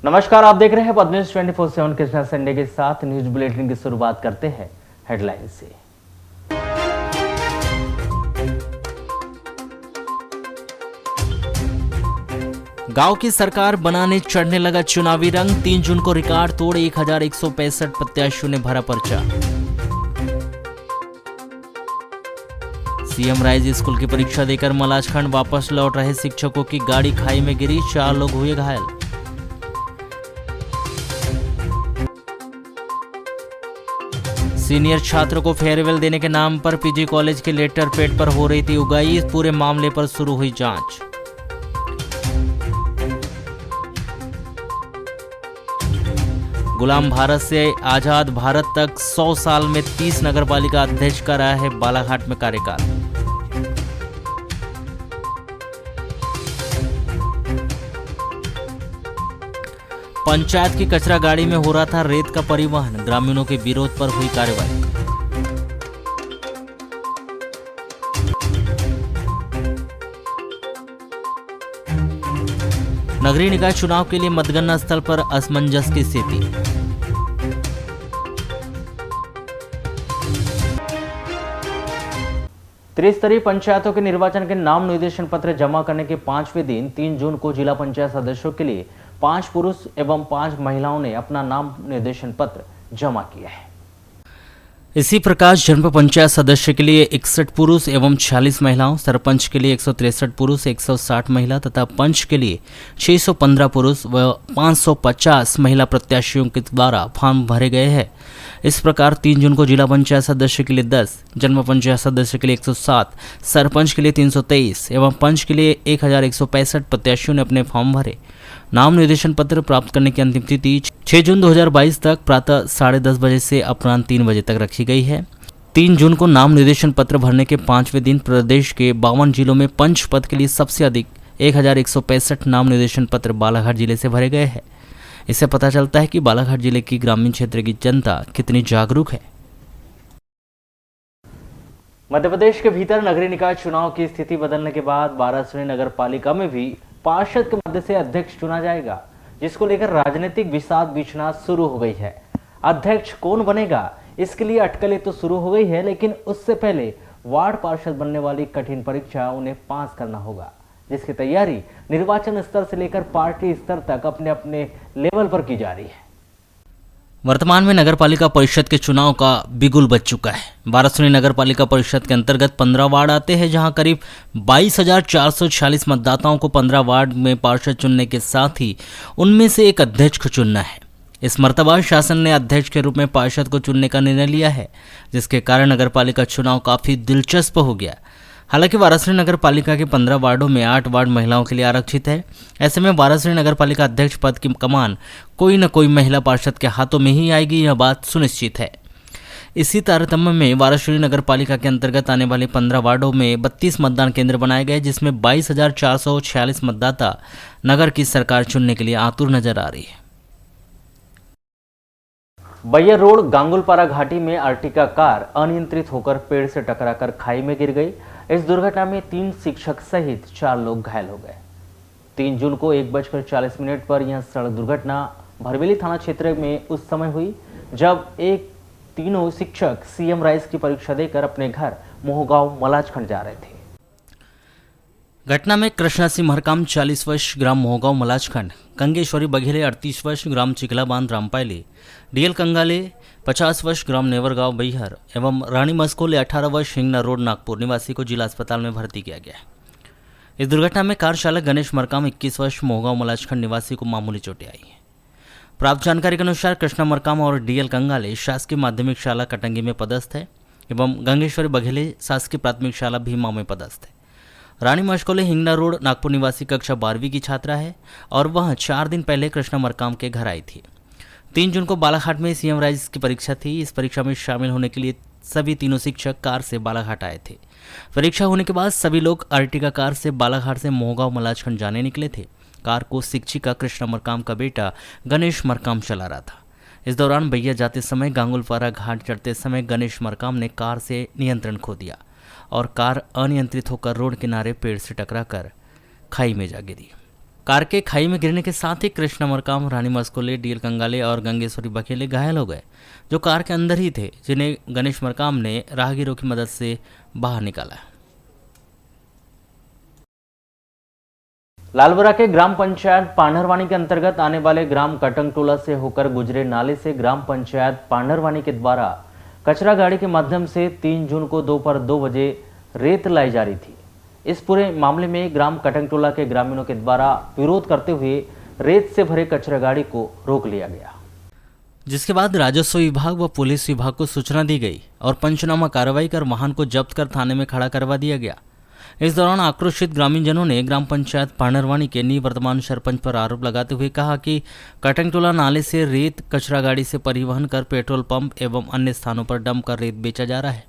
नमस्कार, आप देख रहे हैं पद्मन्यूज 24/7 कृष्णा संडे के साथ। न्यूज बुलेटिन की शुरुआत करते हैं हेडलाइन से। गांव की सरकार बनाने चढ़ने लगा चुनावी रंग। 3 जून को रिकॉर्ड तोड़ 1165 प्रत्याशियों ने भरा पर्चा। सीएम राइज स्कूल की परीक्षा देकर मलाजखंड वापस लौट रहे शिक्षकों की गाड़ी खाई में गिरी, 4 लोग हुए घायल। सीनियर छात्रों को फेयरवेल देने के नाम पर पीजी कॉलेज के लेटर पैड पर हो रही थी उगाई। इस पूरे मामले पर शुरू हुई जांच। गुलाम भारत से आजाद भारत तक 100 साल में 30 नगरपालिका अध्यक्ष का रहा है बालाघाट में कार्यकाल। पंचायत की कचरा गाड़ी में हो रहा था रेत का परिवहन, ग्रामीणों के विरोध पर हुई कार्रवाई। नगरीय निकाय चुनाव के लिए मतगणना स्थल पर असमंजस की स्थिति। त्रिस्तरीय पंचायतों के निर्वाचन के नाम निर्देशन पत्र जमा करने के 5वें दिन 3 जून को जिला पंचायत सदस्यों के लिए 5 पुरुष एवं 5 महिलाओं ने अपना नाम निर्देशन पत्र जमा किया है। इसी प्रकार जनपद पंचायत सदस्य के लिए 61 पुरुष एवं 46 महिलाओं, सरपंच के लिए 163 पुरुष 160 महिला तथा पंच के लिए 615 पुरुष व 550 महिला प्रत्याशियों के द्वारा फॉर्म भरे गए हैं। इस प्रकार 3 जून को जिला पंचायत सदस्य के लिए 10, जनपद पंचायत सदस्य के लिए 107, सरपंच के लिए 323 एवं पंच के लिए 1165 प्रत्याशियों ने अपने फॉर्म भरे। नाम निर्देशन पत्र प्राप्त करने की अंतिम तिथि 6 जून 2022 तक प्रातः 10:30 बजे से अपराह्न 3 बजे तक रखी गई है। 3 जून को नाम निर्देशन पत्र भरने के 5वें दिन प्रदेश के 52 जिलों में पंच पद के लिए सबसे अधिक 1165 नाम निर्देशन पत्र बालाघाट जिले से भरे गए हैं। इससे पता चलता है कि बालाघाट जिले की ग्रामीण क्षेत्र की जनता कितनी जागरूक है। मध्य प्रदेश के भीतर नगरीय निकाय चुनाव की स्थिति बदलने के बाद वाराणसी नगर पालिका में भी पार्षद के मध्य से अध्यक्ष चुना जाएगा, जिसको लेकर राजनीतिक विषाद बीछना शुरू हो गई है। अध्यक्ष कौन बनेगा, इसके लिए अटकलें तो शुरू हो गई है, लेकिन उससे पहले वार्ड पार्षद बनने वाली कठिन परीक्षा उन्हें पास करना होगा, जिसकी तैयारी निर्वाचन स्तर से लेकर पार्टी स्तर तक अपने अपने लेवल पर की जा रही है। वर्तमान में नगर पालिका परिषद के चुनाव का बिगुल बज चुका है। वाराणसी नगर पालिका परिषद के अंतर्गत 15 वार्ड आते हैं, जहां करीब 22,446 मतदाताओं को 15 वार्ड में पार्षद चुनने के साथ ही उनमें से एक अध्यक्ष को चुनना है। इस मर्तबा शासन ने अध्यक्ष के रूप में पार्षद को चुनने का निर्णय लिया है, जिसके कारण नगर पालिका चुनाव काफी दिलचस्प हो गया। हालांकि वाराणसी नगर पालिका के 15 वार्डों में 8 वार्ड महिलाओं के लिए आरक्षित है। ऐसे में वाराणसी नगर पालिका अध्यक्ष पद की कमान कोई न कोई महिला पार्षद के हाथों में ही आएगी, यह बात सुनिश्चित है। इसी तारतम्य में वाराणसी नगर पालिका के अंतर्गत आने वाले 15 वार्डों में 32 मतदान केंद्र बनाए गए, जिसमें 22,446 मतदाता नगर की सरकार चुनने के लिए आतुर नजर आ रही है। बैयर रोड गांगुलपारा घाटी में अर्टिगा कार अनियंत्रित होकर पेड़ से टकराकर खाई में गिर गई। इस दुर्घटना में 3 शिक्षक सहित 4 लोग घायल हो गए। 3 जून को 1:40 पर यह सड़क दुर्घटना भरवेली थाना क्षेत्र में उस समय हुई जब तीनों शिक्षक सीएम राइज की परीक्षा देकर अपने घर मोहगांव मलाजखंड जा रहे थे। घटना में कृष्णा सिंह महरकाम 40 वर्ष ग्राम मोहगांव मलाजखंड, गंगेश्वरी बघेले 38 वर्ष ग्राम चिखलाबांध रामपायली, डीएल कंगाले 50 वर्ष ग्राम नेवरगांव बैहर एवं रानी मस्कोले 18 वर्ष हिंगना रोड नागपुर निवासी को जिला अस्पताल में भर्ती किया गया। इस दुर्घटना में कार चालक गणेश मरकाम 21 वर्ष मोहगांव मलाजखंड निवासी को मामूली चोटें आई हैं। प्राप्त जानकारी के अनुसार कृष्णा मरकाम और डीएल कंगाले शासकीय माध्यमिक शाला कटंगी में पदस्थ है एवं गंगेश्वरी बघेले शासकीय प्राथमिक शाला भीमा में पदस्थ है। रानी मस्कोले हिंगना रोड नागपुर निवासी कक्षा 12वीं की छात्रा है और वह 4 दिन पहले कृष्णा मरकाम के घर आई थी। 3 जून को बालाघाट में सीएम राइज की परीक्षा थी। इस परीक्षा में शामिल होने के लिए सभी तीनों शिक्षक कार से बालाघाट आए थे। परीक्षा होने के बाद सभी लोग अर्टिगा कार से बालाघाट से मोहगांव मलाजखंड जाने निकले थे। कार को शिक्षिका कृष्णा मरकाम का बेटा गणेश मरकाम चला रहा था। इस दौरान बैया जाते समय गांगुलपारा घाट चढ़ते समय गणेश मरकाम ने कार से नियंत्रण खो दिया और कार अनियंत्रित होकर रोड किनारे पेड़ से टकराकर खाई में जा गिरी। कार के खाई में गिरने के साथ ही कृष्ण मरकाम, रानी मस्कोले, डीएल कंगाले और गंगेश्वरी बघेले घायल हो गए, जो कार के अंदर ही थे, जिन्हें गणेश मरकाम ने राहगीरों की मदद से बाहर निकाला। लालबरा के ग्राम पंचायत पांढरवानी के अंतर्गत आने वाले ग्राम कटंगटोला से होकर गुजरे नाले से ग्राम पंचायत पांढरवानी के द्वारा कचरा गाड़ी के माध्यम से 3 जून को दोपहर 2 बजे रेत लाई जा रही थी। इस पूरे मामले में ग्राम कटंगटोला के ग्रामीणों के द्वारा विरोध करते हुए रेत से भरे कचरा गाड़ी को रोक लिया गया, जिसके बाद राजस्व विभाग व पुलिस विभाग को सूचना दी गई और पंचनामा कार्रवाई कर वाहन को जब्त कर थाने में खड़ा करवा दिया गया। इस दौरान आक्रोशित ग्रामीणजनों ने ग्राम पंचायत पांढरवानी के निवर्तमान सरपंच पर आरोप लगाते हुए कहा कि कटंगटोला नाले से रेत कचरा गाड़ी से परिवहन कर पेट्रोल पंप एवं अन्य स्थानों पर डंप कर रेत बेचा जा रहा है।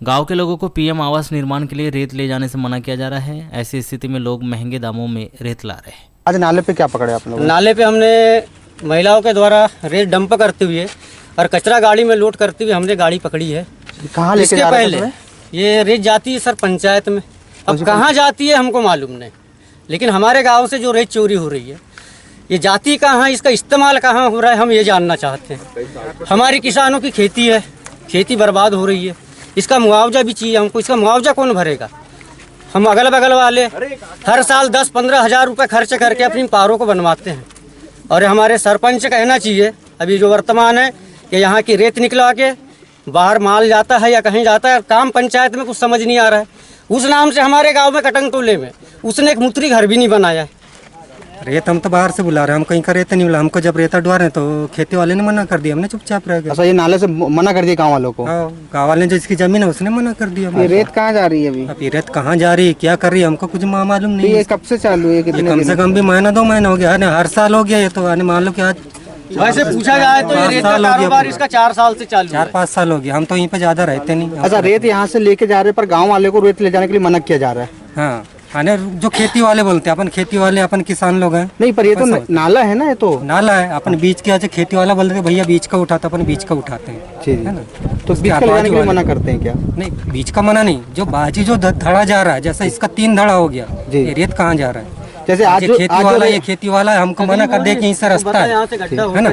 गांव के लोगों को पीएम आवास निर्माण के लिए रेत ले जाने से मना किया जा रहा है। ऐसी स्थिति में लोग महंगे दामों में रेत ला रहे हैं। आज नाले पे क्या पकड़े आप लोग? नाले पे हमने महिलाओं के द्वारा रेत डंप करते हुए और कचरा गाड़ी में लोड करते हुए हमने गाड़ी पकड़ी है। कहाँ लेके जा रहे हैं? ये रेत जाती है सर पंचायत में, अब कहाँ जाती है हमको मालूम नहीं, लेकिन हमारे गांव से जो रेत चोरी हो रही है ये जाती कहाँ है, इसका इस्तेमाल कहाँ हो रहा है, हम ये जानना चाहते हैं। हमारी किसानों की खेती है, खेती बर्बाद हो रही है, इसका मुआवजा भी चाहिए हमको। इसका मुआवजा कौन भरेगा? हम अगल बगल वाले हर साल 10-15 हज़ार रुपये खर्च करके अपनी पारों को बनवाते हैं, और हमारे सरपंच कहना चाहिए अभी जो वर्तमान है कि यहाँ की रेत निकलवा के बाहर माल जाता है या कहीं जाता है, काम पंचायत में कुछ समझ नहीं आ रहा है। उस नाम से हमारे गांव में कटंगटोले में उसने एक मुत्री घर भी नहीं बनाया है। रेत हम तो बाहर से बुला रहे हैं, हम कहीं का रेत नहीं मिला हमको। जब रेता डुआ रहे तो खेती वाले ने मना कर दिया, हमने चुपचाप रह गए। अच्छा, ये नाले से मना कर दिया गांव वालों को? गाँव वाले ने जो इसकी जमीन है उसने मना कर दिया। ये रेत कहाँ जा रही है अभी? अब ये रेत कहाँ जा रही है, क्या कर रही है, हमको कुछ मालूम नहीं। ये कब से चालू है? कम से कम भी महीना 2 महीना हो गया, हर साल हो गया ये तो। मान लो कि आज वैसे पूछा जाए तो ये रेत का कारोबार इसका 4 साल से चालू है। 4-5 साल हो गया, हम तो यहीं पे ज्यादा रहते नहीं। अच्छा, रेत यहाँ से लेके जा रहे पर गांव वाले को रेत ले जाने के लिए मना किया जा रहा है। हाँ, आने जो खेती वाले बोलते हैं, अपन खेती वाले अपन किसान लोग हैं। नहीं, पर ये तो नाला है ना, ये तो नाला है। अपन बीच के आज खेती वाला बोलते हैं भैया बीच का उठाता, अपन बीच का उठाते हैं, ठीक है ना। तो बीच का ले जाने के लिए मना करते हैं क्या? नहीं, बीच का मना नहीं, जो बाजी जो धड़ा जा रहा है, जैसा इसका 3 धड़ा हो गया, ये रेत कहाँ जा रहा है? जैसे आज खेती वाला हमको मना कर दिया कि यहीं से रास्ता है ना,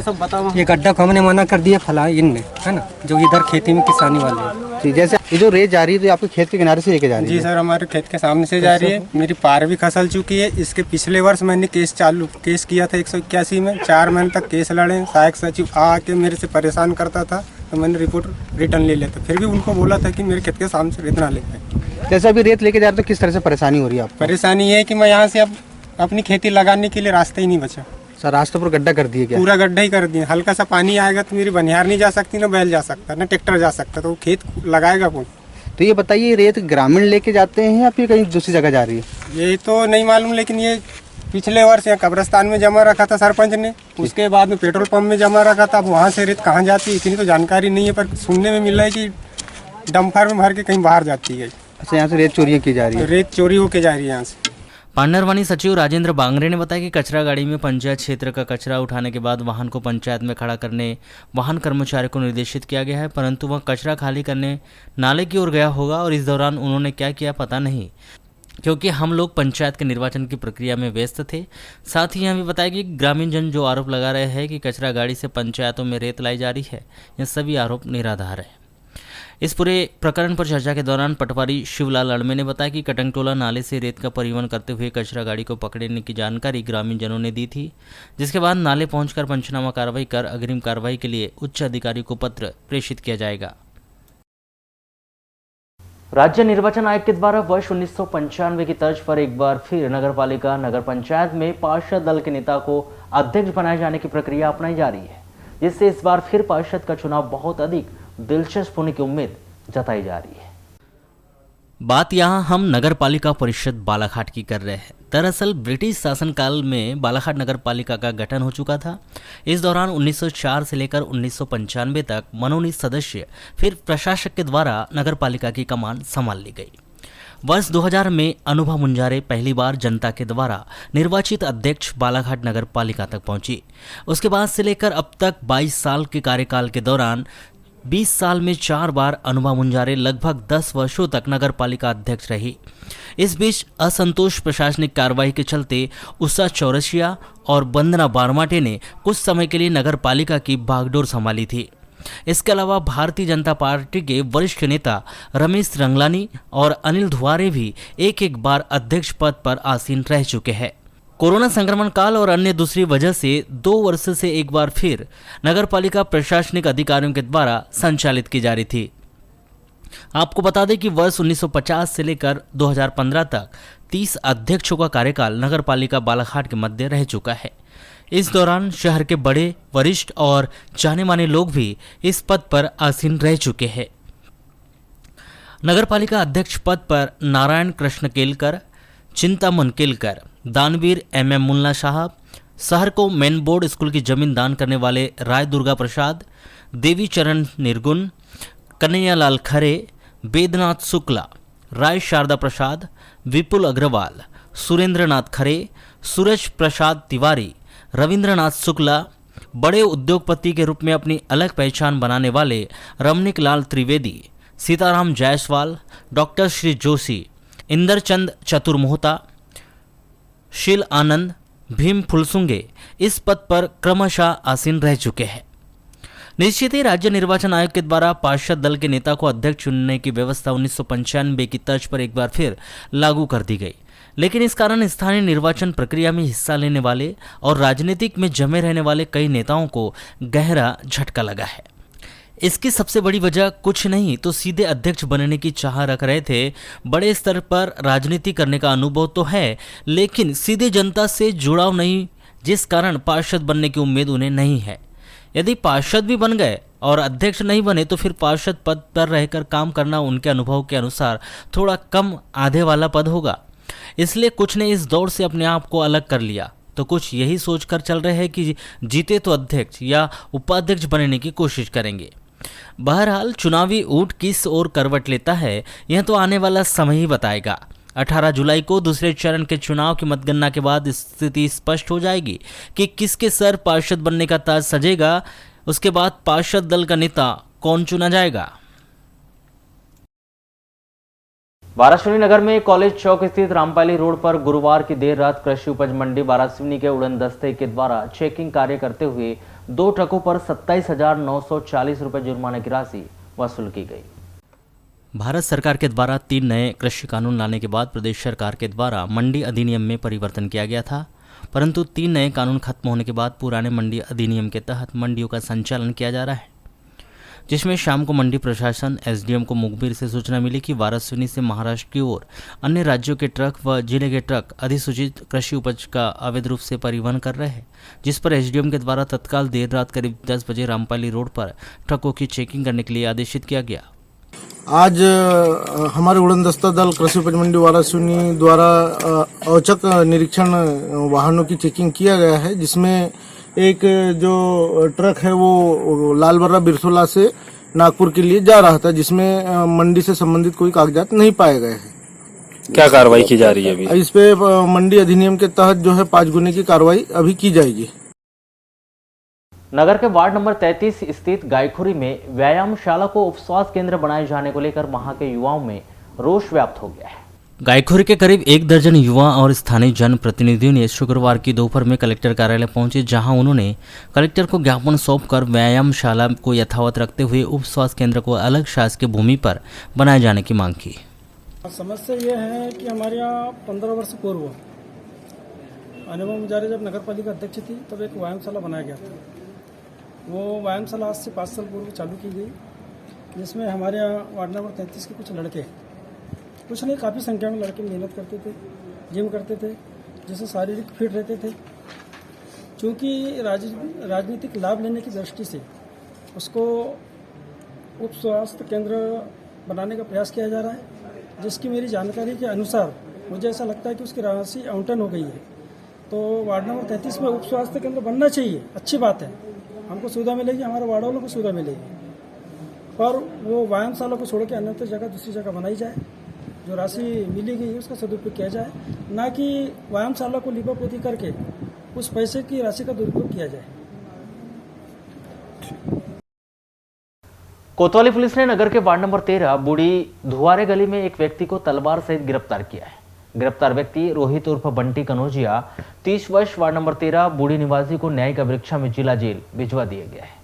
ये गड्ढा को हमने मना कर दिया फला इनने, है ना, जो इधर खेती में किसानी वाले हैं। जैसे ये जो रेत जा रही है तो आपके खेत के किनारे से लेके जा रही है? जी सर, हमारे खेत के सामने से जा रही है। मेरी पार भी खसल चुकी है। इसके पिछले वर्ष मैंने केस किया था 181 में। 4 महीने तक केस लड़े। सहायक सचिव आके मेरे से परेशान करता था, तो मैंने रिपोर्ट रिटर्न ले लिया था। फिर भी उनको बोला था कि मेरे खेत के सामने से रेत ना लेते। जैसे अभी रेत लेके जा रहे तो किस तरह से परेशानी हो रही है आपको? परेशानी ये है कि मैं यहाँ से अब अपनी खेती लगाने के लिए रास्ता ही नहीं बचा। सर, रास्ते पर गड्ढा कर दिए क्या? पूरा गड्ढा ही कर दिया। हल्का सा पानी आएगा तो मेरी बनिहार नहीं जा सकती, ना बैल जा सकता, ना ट्रैक्टर जा सकता, तो वो खेत लगाएगा कौन? तो ये बताइए, रेत ग्रामीण लेके जाते हैं या फिर कहीं दूसरी जगह जा रही है? ये तो नहीं मालूम, लेकिन ये पिछले वर्ष यहाँ कब्रिस्तान में जमा रखा था सरपंच ने, उसके बाद में पेट्रोल पंप में जमा रखा था। अब वहाँ से रेत कहाँ जाती है इतनी तो जानकारी नहीं है, पर सुनने में मिल रहा है कि डंपर में भर के कहीं बाहर जाती है। अच्छा, यहाँ से रेत चोरियाँ की जा रही है? रेत चोरी होके जा रही है यहाँ से। पांढरवानी सचिव राजेंद्र बांगरे ने बताया कि कचरा गाड़ी में पंचायत क्षेत्र का कचरा उठाने के बाद वाहन को पंचायत में खड़ा करने वाहन कर्मचारी को निर्देशित किया गया है, परंतु वह कचरा खाली करने नाले की ओर गया होगा और इस दौरान उन्होंने क्या किया पता नहीं, क्योंकि हम लोग पंचायत के निर्वाचन की प्रक्रिया में व्यस्त थे। साथ ही हमें बताया कि ग्रामीण जन जो आरोप लगा रहे हैं कि कचरा गाड़ी से पंचायतों में रेत लाई जा रही है, यह सभी आरोप निराधार है। इस पूरे प्रकरण पर चर्चा के दौरान पटवारी शिवलाल अड़मे ने बताया कि कटंगटोला नाले से रेत का परिवहन करते हुए कचरा गाड़ी को पकड़ने की जानकारी ग्रामीण जनों ने दी थी, जिसके बाद नाले पहुंचकर पंचनामा कार्रवाई कर अग्रिम कार्रवाई के लिए उच्च अधिकारी को पत्र प्रेषित किया जाएगा। राज्य निर्वाचन आयोग के द्वारा वर्ष 1995 की तर्ज पर एक बार फिर नगरपालिका नगर पंचायत में पार्षद दल के नेता को अध्यक्ष बनाए जाने की प्रक्रिया अपनाई जा रही है, जिससे इस बार फिर पार्षद का चुनाव बहुत अधिक दिलचस्प होने की उम्मीद जताई जा रही है। बात यहाँ हम नगर पालिका परिषद बालाघाट की कर रहे हैं। दरअसल ब्रिटिश शासनकाल में बालाघाट नगर पालिका का गठन हो चुका था। इस दौरान 1904 से लेकर 1995 तक मनोनीत सदस्य फिर प्रशासक के द्वारा नगर पालिका की कमान संभाल ली गई। वर्ष 2000 में अनुभा मुंजारे पहली बार जनता के द्वारा निर्वाचित अध्यक्ष बालाघाट नगर पालिका तक पहुंची। उसके बाद से लेकर अब तक 22 साल के कार्यकाल के दौरान 20 साल में 4 बार अनुभा मुंजारे लगभग 10 वर्षों तक नगर पालिका अध्यक्ष रही। इस बीच असंतोष प्रशासनिक कार्रवाई के चलते उषा चौरसिया और वंदना बारमाटे ने कुछ समय के लिए नगर पालिका की बागडोर संभाली थी। इसके अलावा भारतीय जनता पार्टी के वरिष्ठ नेता रमेश रंगलानी और अनिल धुआरे भी एक बार अध्यक्ष पद पर आसीन रह चुके हैं। कोरोना संक्रमण काल और अन्य दूसरी वजह से 2 वर्ष से एक बार फिर नगरपालिका प्रशासनिक अधिकारियों के द्वारा संचालित की जा रही थी। आपको बता दें कि वर्ष 1950 से लेकर 2015 तक 30 अध्यक्षों का कार्यकाल नगरपालिका बालाघाट के मध्य रह चुका है। इस दौरान शहर के बड़े, वरिष्ठ और जाने माने लोग भी इस पद पर आसीन रह चुके हैं। नगरपालिका अध्यक्ष पद पर नारायण कृष्ण केलकर, चिंतामन केलकर, दानवीर MM मुन्ना साहब, शहर को मेन बोर्ड स्कूल की जमीन दान करने वाले राय दुर्गा प्रसाद, देवी चरण निर्गुण, कन्हैयालाल खरे, वेदनाथ शुक्ला, राय शारदा प्रसाद, विपुल अग्रवाल, सुरेंद्रनाथ खरे, सूरज प्रसाद तिवारी, रविंद्रनाथ शुक्ला, बड़े उद्योगपति के रूप में अपनी अलग पहचान बनाने वाले रमणीक लाल त्रिवेदी, सीताराम जायसवाल, डॉक्टर श्री जोशी, इंदरचंद चतुर्मोहता, शील आनंद, भीम फुलसुंगे इस पद पर क्रमशः आसीन रह चुके हैं। निश्चित ही राज्य निर्वाचन आयोग के द्वारा पार्षद दल के नेता को अध्यक्ष चुनने की व्यवस्था 1995 की तर्ज पर एक बार फिर लागू कर दी गई, लेकिन इस कारण स्थानीय निर्वाचन प्रक्रिया में हिस्सा लेने वाले और राजनीतिक में जमे रहने वाले कई नेताओं को गहरा झटका लगा है। इसकी सबसे बड़ी वजह कुछ नहीं तो सीधे अध्यक्ष बनने की चाह रख रहे थे। बड़े स्तर पर राजनीति करने का अनुभव तो है, लेकिन सीधे जनता से जुड़ाव नहीं, जिस कारण पार्षद बनने की उम्मीद उन्हें नहीं है। यदि पार्षद भी बन गए और अध्यक्ष नहीं बने तो फिर पार्षद पद पर रहकर काम करना उनके अनुभव के अनुसार थोड़ा कम आधे वाला पद होगा। इसलिए कुछ ने इस दौड़ से अपने आप को अलग कर लिया, तो कुछ यही सोचकर चल रहे हैं कि जीते तो अध्यक्ष या उपाध्यक्ष बनने की कोशिश करेंगे। बहरहाल चुनावी ऊंट किस ओर करवट लेता है यह तो आने वाला समय ही बताएगा। 18 जुलाई को दूसरे चरण के चुनाव की मतगणना के बाद स्थिति स्पष्ट हो जाएगी कि किसके सर पार्षद बनने का ताज सजेगा। उसके बाद पार्षद दल का नेता कौन चुना जाएगा। वारासिवनी नगर में कॉलेज चौक स्थित रामपाली रोड पर गुरुवार की देर रात कृषि उपज मंडी वारासिवनी के उड़न दस्ते के द्वारा चेकिंग कार्य करते हुए 2 ट्रकों पर 27,940 रुपए जुर्माने की राशि वसूल की गई। भारत सरकार के द्वारा 3 नए कृषि कानून लाने के बाद प्रदेश सरकार के द्वारा मंडी अधिनियम में परिवर्तन किया गया था, परंतु 3 नए कानून खत्म होने के बाद पुराने मंडी अधिनियम के तहत मंडियों का संचालन किया जा रहा है, जिसमें शाम को मंडी प्रशासन SDM को मुखबिर से सूचना मिली कि वारासिवनी से महाराष्ट्र की ओर अन्य राज्यों के ट्रक व जिले के ट्रक अधिसूचित कृषि उपज का अवैध रूप से परिवहन कर रहे हैं, जिस पर SDM के द्वारा तत्काल देर रात करीब 10 बजे रामपाली रोड पर ट्रकों की चेकिंग करने के लिए आदेशित किया गया। आज हमारे उड़न दस्ता दल कृषि उपज मंडी वारासिवनी द्वारा औचक निरीक्षण वाहनों की चेकिंग किया गया है, जिसमें एक जो ट्रक है वो लालबर्रा बिरसोला से नागपुर के लिए जा रहा था, जिसमें मंडी से संबंधित कोई कागजात नहीं पाए गए हैं। क्या कार्रवाई की जा रही है अभी? इस पे मंडी अधिनियम के तहत जो है 5 गुने की कार्रवाई अभी की जाएगी। नगर के वार्ड नंबर 33 स्थित गायखुरी में व्यायामशाला को उप स्वास्थ्य केंद्र बनाए जाने को लेकर वहां के युवाओं में रोष व्याप्त हो गया है। गायखुरी के करीब 1 दर्जन युवा और स्थानीय जनप्रतिनिधियों ने शुक्रवार की दोपहर में कलेक्टर कार्यालय पहुंचे, जहां उन्होंने कलेक्टर को ज्ञापन सौंपकर व्यायामशाला को यथावत रखते हुए उप स्वास्थ्य केंद्र को अलग शासकीय भूमि पर बनाए जाने की मांग की। समस्या यह है कि हमारे यहाँ 15 वर्ष पूर्व अनुभा मुंजारे जब नगर पालिका अध्यक्ष थी तब एक व्यायामशाला बनाया गया था। वो व्यायामशाला आज से 5 साल पूर्व चालू की गई, जिसमें हमारे यहाँ वार्ड नंबर 33 के कुछ लड़के, कुछ नहीं काफ़ी संख्या में लड़के मेहनत करते थे, जिम करते थे, जिससे शारीरिक फिट रहते थे। चूँकि राजनीतिक लाभ लेने की दृष्टि से उसको उप स्वास्थ्य केंद्र बनाने का प्रयास किया जा रहा है, जिसकी मेरी जानकारी के अनुसार मुझे ऐसा लगता है कि उसकी राशि आवंटन हो गई है। तो वार्ड नंबर 33 में उप स्वास्थ्य केंद्र बनना चाहिए, अच्छी बात है, हमको सुविधा मिलेगी, हमारे वार्ड वालों को सुविधा मिलेगी, पर वो व्यायामशाला को छोड़ के अन्यत्र जगह दूसरी जगह बनाई जाए, जो राशि मिली गई है उसका सदुपयोग किया जाए, ना कि व्यायामशाला को लिपापोती करके उस पैसे की राशि का दुरुपयोग किया जाए। कोतवाली पुलिस ने नगर के वार्ड नंबर 13 बूढ़ी धुआरे गली में एक व्यक्ति को तलवार सहित गिरफ्तार किया है। गिरफ्तार व्यक्ति रोहित उर्फ बंटी कनौजिया 30 वर्ष वार्ड नंबर 13 बूढ़ी निवासी को न्यायिक अभिरक्षा में जिला जेल भिजवा दिया गया है।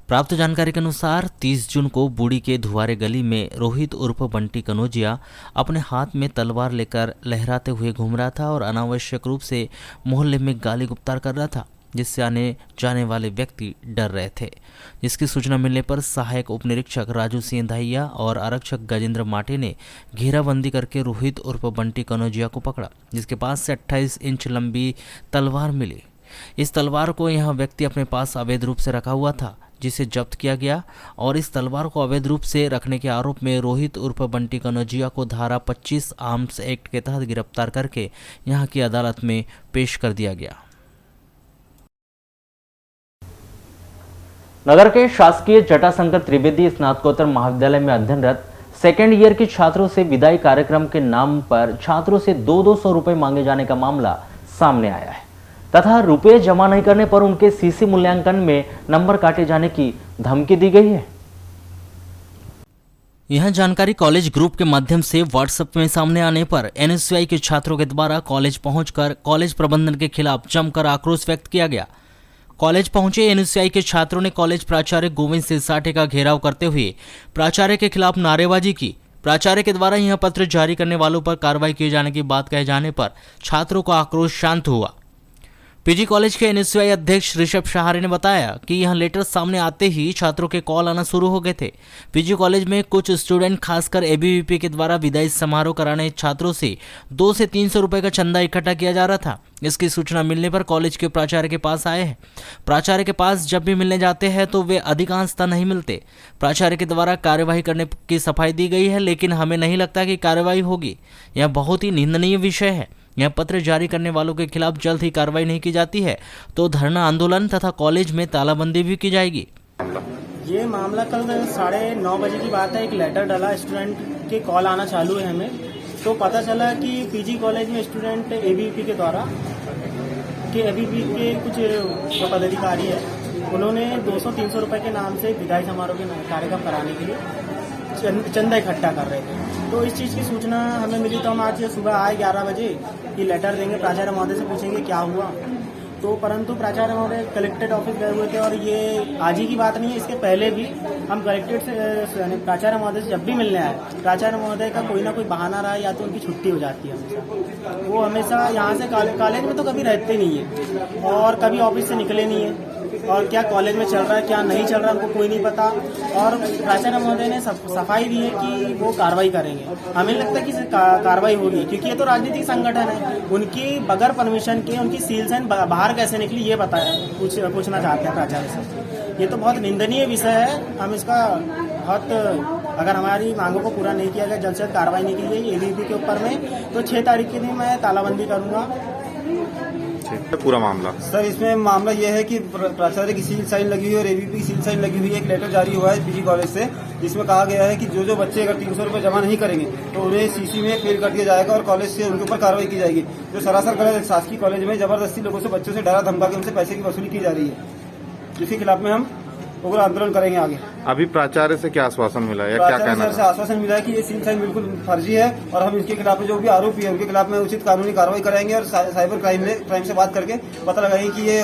प्राप्त जानकारी के अनुसार 30 जून को बूढ़ी के धुआरे गली में रोहित उर्फ बंटी कनौजिया अपने हाथ में तलवार लेकर लहराते हुए घूम रहा था और अनावश्यक रूप से मोहल्ले में गाली गुप्तार कर रहा था, जिससे आने जाने वाले व्यक्ति डर रहे थे। जिसकी सूचना मिलने पर सहायक उप निरीक्षक राजू सिंह दाहिया और आरक्षक गजेंद्र माटे ने घेराबंदी करके रोहित उर्फ बंटी कनौजिया को पकड़ा, जिसके पास से 28 इंच लंबी तलवार मिली। इस तलवार को यह व्यक्ति अपने पास अवैध रूप से रखा हुआ था, जिसे जब्त किया गया और इस तलवार को अवैध रूप से रखने के आरोप में रोहित उर्फ बंटी कनौजिया को धारा 25 आर्म्स एक्ट के तहत गिरफ्तार करके यहां की अदालत में पेश कर दिया गया। नगर के शासकीय जटाशंकर त्रिवेदी स्नातकोत्तर महाविद्यालय में अध्ययनरत सेकेंड ईयर के छात्रों से विदाई कार्यक्रम के नाम पर छात्रों से 200 रुपए मांगे जाने का मामला सामने आया है तथा रुपए जमा नहीं करने पर उनके सीसी मूल्यांकन में नंबर काटे जाने की धमकी दी गई है। यह जानकारी कॉलेज ग्रुप के माध्यम से व्हाट्सएप में सामने आने पर एनएसयूआई के छात्रों के द्वारा कॉलेज पहुंचकर कॉलेज प्रबंधन के खिलाफ जमकर आक्रोश व्यक्त किया गया। कॉलेज पहुंचे एनएसयूआई के छात्रों ने कॉलेज प्राचार्य गोविंद सिरसाटे का घेराव करते हुए प्राचार्य के खिलाफ नारेबाजी की। प्राचार्य के द्वारा यह पत्र जारी करने वालों पर कार्रवाई किए जाने की बात कहे जाने पर छात्रों का आक्रोश शांत हुआ। पीजी कॉलेज के एनएसयूआई अध्यक्ष ऋषभ सहारे ने बताया कि यह लेटर सामने आते ही छात्रों के कॉल आना शुरू हो गए थे। पीजी कॉलेज में कुछ स्टूडेंट खासकर एबीवीपी के द्वारा विदाई समारोह कराने छात्रों से 200 से 300 रुपए का चंदा इकट्ठा किया जा रहा था। इसकी सूचना मिलने पर कॉलेज के प्राचार्य के पास आए हैं। प्राचार्य के पास जब भी मिलने जाते हैं तो वे अधिकांशतः नहीं मिलते। प्राचार्य के द्वारा कार्यवाही करने की सफाई दी गई है, लेकिन हमें नहीं लगता कि कार्यवाही होगी। यह बहुत ही निंदनीय विषय है। यह पत्र जारी करने वालों के खिलाफ जल्द ही कार्रवाई नहीं की जाती है तो धरना आंदोलन तथा कॉलेज में तालाबंदी भी की जाएगी। ये मामला कल 9:30 बजे की बात है। एक लेटर डाला, स्टूडेंट के कॉल आना चालू है हमें, तो पता चला कि पीजी कॉलेज में स्टूडेंट एबीवीपी के द्वारा एबीवीपी के कुछ पदाधिकारी है, उन्होंने 200-300 रुपए के नाम से विदाई समारोह के कार्यक्रम कराने के लिए चंदा इकट्ठा कर रहे थे। तो इस चीज़ की सूचना हमें मिली तो हम आज सुबह आए 11 बजे कि लेटर देंगे, प्राचार्य महोदय से पूछेंगे क्या हुआ। तो परंतु प्राचार्य महोदय कलेक्ट्रेट ऑफिस गए हुए थे और ये आज ही की बात नहीं है, इसके पहले भी हम कलेक्ट्रेट से प्राचार्य महोदय से जब भी मिलने आए, प्राचार्य महोदय का कोई ना कोई बहाना रहा या तो उनकी छुट्टी हो जाती है हमेशा। वो हमेशा यहाँ से कॉलेज में तो कभी रहते नहीं है और कभी ऑफिस से निकले नहीं है और क्या कॉलेज में चल रहा है क्या नहीं चल रहा है हमको कोई नहीं पता। और प्राचार्य महोदय ने सफाई दी है कि वो कार्रवाई करेंगे। हमें लगता है कि कार्रवाई होगी क्योंकि ये तो राजनीतिक संगठन है। उनकी बगैर परमिशन के उनकी सील साइन बाहर कैसे निकली ये पूछना चाहते हैं प्राचार्य से। ये तो बहुत निंदनीय विषय है। हम इसका बहुत, अगर हमारी मांगों को पूरा नहीं किया गया, जल्द से जल्द कार्रवाई नहीं की गई एबीवीपी के ऊपर में, तो 6 तारीख के दिन मैं तालाबंदी करूंगा। पूरा मामला सर, इसमें मामला यह है कि प्राचार्य की सील साइन लगी हुई है और एबीवीपी की सील साइन लगी हुई है। एक लेटर जारी हुआ है पीजी कॉलेज से, जिसमें कहा गया है कि जो बच्चे अगर 300 रुपए जमा नहीं करेंगे तो उन्हें सीसी में फेल कर दिया जाएगा और कॉलेज से उनके ऊपर कार्रवाई की जाएगी। जो सरासर गलत, शासकीय कॉलेज में जबरदस्ती लोगों से, बच्चों से डरा धमका के उनसे पैसे की वसूली की जा रही है, जिसके खिलाफ में हम उग्र आंदोलन करेंगे आगे। अभी प्राचार्य से क्या आश्वासन मिला है, क्या कहना है? से आश्वासन मिला है कि ये सील साइन बिल्कुल फर्जी है और हम इसके खिलाफ जो भी आरोपी है उनके खिलाफ में उचित कानूनी कार्रवाई कराएंगे और साइबर क्राइम से बात करके पता लगाएंगे कि ये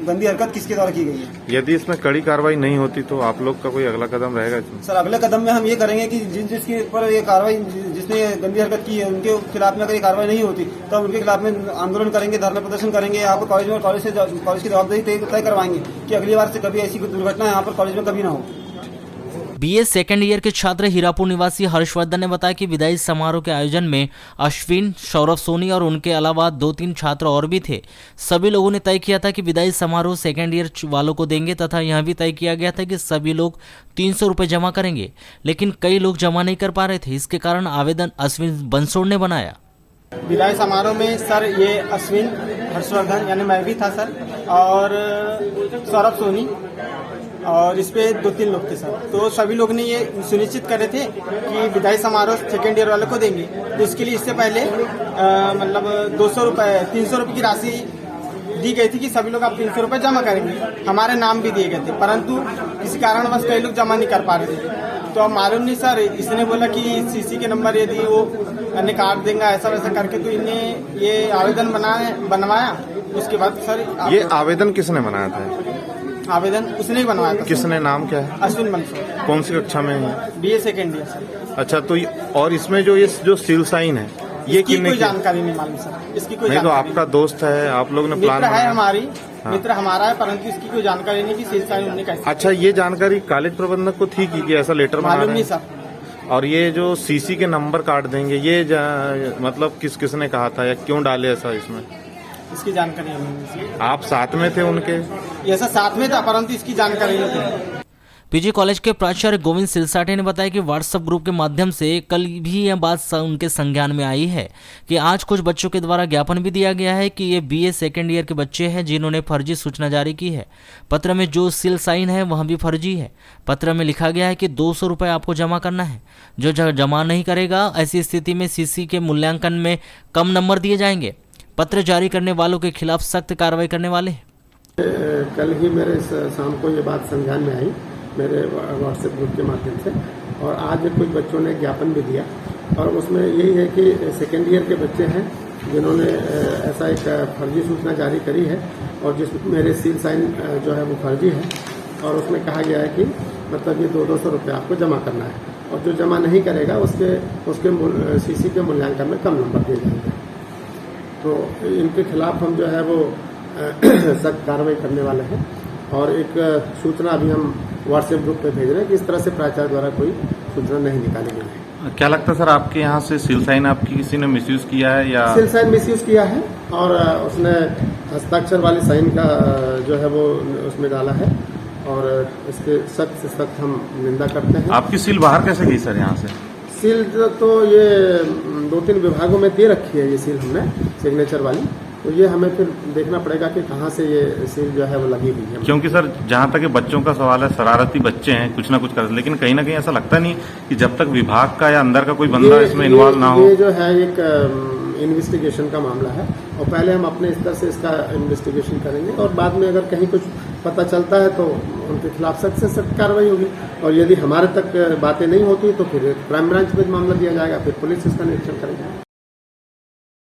गंदी हरकत किसके द्वारा की गई है। यदि इसमें कड़ी कार्रवाई नहीं होती तो आप लोग का कोई अगला कदम रहेगा इसमें? सर, अगले कदम में हम ये करेंगे कि जिसके ऊपर ये कार्रवाई, जिसने गंदी हरकत की है उनके खिलाफ में अगर ये कार्रवाई नहीं होती तो हम उनके खिलाफ में आंदोलन करेंगे, धरना प्रदर्शन करेंगे यहाँ पर कॉलेज में और कॉलेज की जवाबदारी तय करवाएंगे कि अगली बार से कभी ऐसी दुर्घटना यहाँ पर कॉलेज में कभी ना हो। बीए सेकेंड ईयर के छात्र हीरापुर निवासी हर्षवर्धन ने बताया कि विदाई समारोह के आयोजन में अश्विन, सौरभ सोनी और उनके अलावा 2-3 छात्र और भी थे। सभी लोगों ने तय किया था कि विदाई समारोह सेकेंड ईयर वालों को देंगे तथा यह भी तय किया गया था कि सभी लोग 300 रुपये जमा करेंगे, लेकिन कई लोग जमा नहीं कर पा रहे थे। इसके कारण आवेदन अश्विन बंसोड़ ने बनाया। विदाई समारोह में सर ये अश्विन, हर्षवर्धन यानी मैं भी था सर, और सौरभ सोनी और इस पे 2-3 लोग थे सर। तो सभी लोग ने ये सुनिश्चित करे थे कि विदाई समारोह सेकेंड ईयर वालों को देंगे। तो इसके लिए इससे पहले मतलब 200 रुपये 300 रुपये की राशि दी गई थी कि सभी लोग आप 300 रुपये जमा करेंगे, हमारे नाम भी दिए गए थे, परंतु किसी कारणवश कई लोग जमा नहीं कर पा रहे थे। तो अब मालूम नहीं सर, इसने बोला कि सीसी के नंबर ये दिए वो अन्य काट देंगे, ऐसा वैसा करके तो इन्हें ये आवेदन बनवाया। उसके बाद सर ये आवेदन किसने बनाया था? आवेदन उसने ही बनवाया था। किसने, नाम क्या है? अश्विन मंसूर। कौन सी कक्षा में है? BA second year sir. अच्छा, तो और इसमें जो ये जो सील साइन है ये इसकी किसने कोई की? जानकारी नहीं मालूम सर, इसकी कोई नहीं तो जानकारी आपका दोस्त है, आप लोग ने प्लान मित्र है बनाया? हमारी, हाँ। मित्र हमारा है, परंतु इसकी कोई जानकारी नहीं कि सील साइन उन्होंने कैसे। अच्छा, ये जानकारी कॉलेज प्रबंधक को थी कि ऐसा लेटर बना मालूम रहे नहीं हैं? सर। और ये जो सीसी के नंबर काट देंगे ये मतलब किसने कहा था या क्यों डाले ऐसा इसमें? इसकी जानकारी हमें नहीं। आप साथ में थे उनके? ये ऐसा साथ में था, परंतु इसकी जानकारी नहीं थी। पीजी कॉलेज के प्राचार्य गोविंद सिलसाटे ने बताया कि व्हाट्सएप ग्रुप के माध्यम से कल भी यह बात उनके संज्ञान में आई है कि आज कुछ बच्चों के द्वारा ज्ञापन भी दिया गया है कि ये BA सेकेंड ईयर के बच्चे हैं जिन्होंने फर्जी सूचना जारी की है। पत्र में जो सील साइन है वह भी फर्जी है। पत्र में लिखा गया है कि 200 रुपये आपको जमा करना है। जो जमा नहीं करेगा ऐसी स्थिति में CC के मूल्यांकन में कम नंबर दिए जाएंगे। पत्र जारी करने वालों के खिलाफ सख्त कार्रवाई करने वाले हैं। कल ही मेरे शाम को ये बात संज्ञान में आई मेरे व्हाट्सएप ग्रुप के माध्यम से, और आज कुछ बच्चों ने ज्ञापन भी दिया, और उसमें यही है कि सेकेंड ईयर के बच्चे हैं जिन्होंने ऐसा एक फर्जी सूचना जारी करी है, और जिसमें मेरे सील साइन जो है वो फर्जी है, और उसमें कहा गया है कि मतलब ये 200 रुपये आपको जमा करना है, और जो जमा नहीं करेगा उसके CC के मूल्यांकन में कम नंबर दिए जाएंगे। तो इनके खिलाफ हम जो है वो सख्त कार्रवाई करने वाले हैं, और एक सूचना अभी हम व्हाट्सएप ग्रुप पे भेज रहे हैं कि इस तरह से प्राचार्य द्वारा कोई सूचना नहीं निकाली गई है। क्या लगता है सर, आपके यहाँ से सील साइन आपकी किसी ने मिसयूज किया है या? सील साइन मिसयूज किया है, और उसने हस्ताक्षर वाली साइन का जो है वो उसमें डाला है, और इसके सख्त से सख्त हम निंदा करते हैं। आपकी सील बाहर कैसे गई सर यहाँ से? सील तो ये 2-3 विभागों में दे रखी है ये सील हमने, सिग्नेचर वाली, तो ये हमें फिर देखना पड़ेगा कि कहाँ से ये सील जो है वो लगी हुई है। क्योंकि सर जहाँ तक बच्चों का सवाल है, शरारती बच्चे हैं, कुछ ना कुछ करते, लेकिन कहीं ना कहीं ऐसा लगता नहीं कि जब तक विभाग का या अंदर का कोई बंदा इसमें इन्वॉल्व ना हो। ये जो है एक इन्वेस्टिगेशन का मामला है, और पहले हम अपने स्तर से इसका इन्वेस्टिगेशन करेंगे, और बाद में अगर कहीं कुछ पता चलता है तो उनके खिलाफ सख्त से सख्त कार्रवाई होगी, और यदि हमारे तक बातें नहीं होती तो फिर क्राइम ब्रांच में मामला दिया जाएगा, फिर पुलिस इसका निरीक्षण करेगी।